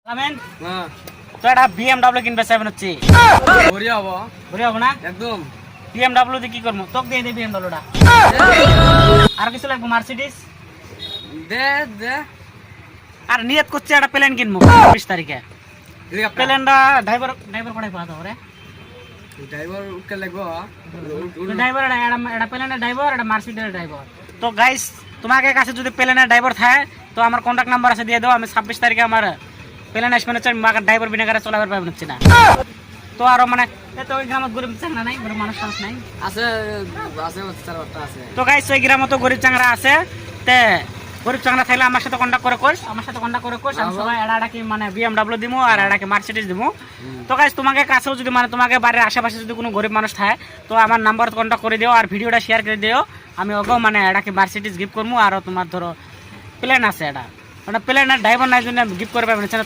amen তো এটা BMW কিনবে চাইবেন হচ্ছে ভরি হবো ঘুরে হবো না একদম বিএমডব্লিউ দিয়ে কি করবো তোকে দিয়ে দিই বিএমডব্লিউটা আর কিছু লাগবে মার্সিডিজ দে দে আর নিয়ত করছে একটা প্লেন কিনবো 20 তারিখে প্লেনটা ড্রাইভার কোথায় পাওয়া যাবে রে ড্রাইভার উঠতে লাগবো ড্রাইভার এটা প্লেনের ড্রাইভার এটা মার্সিডিজের ড্রাইভার তো গাইস তোমাকে কাছে যদি প্লেনের ড্রাইভার থাকে তো আমার কন্ট্যাক্ট নাম্বার আছে দিয়ে দাও আমি 26 তারিখে আমার প্লেন আসবে হচ্ছে আমি ড্রাইভার বিনা করে চলাবার পাবেন হচ্ছে না তো আরো মানে তো ওই গ্রামত গরিব চাংরা নাই গরিব মানুষ টানুষ নাই আছে আছে চারটা আছে তো গাইস ওই গ্রামত তো গরিব চাংরা আছে তে গরিব চাংরা থাকলে আমার সাথে কন্ট্যাক্ট করে কোস আমার সাথে কন্ট্যাক্ট করে কোস আমি সবাই এটা কি মানে বিএমডব্লিউ দিমু আর এটা কি মার্সিডিজ দিমু তো গাইস তোমাকে কাছেও যদি মানে তোমাকে বাড়ির আশেপাশে যদি কোনো গরিব মানুষ থাকে তো আমার নাম্বার কন্ট্যাক্ট করে দিও আর ভিডিওটা শেয়ার করে দিও আমি ওকেও মানে এটা কি মার্সিডিজ গিফট করবো আর তোমার ধরো প্লেন আছে এটা মানে প্লেনের ড্রাইভার নাই জন্য গিফট করে পাবেন না তো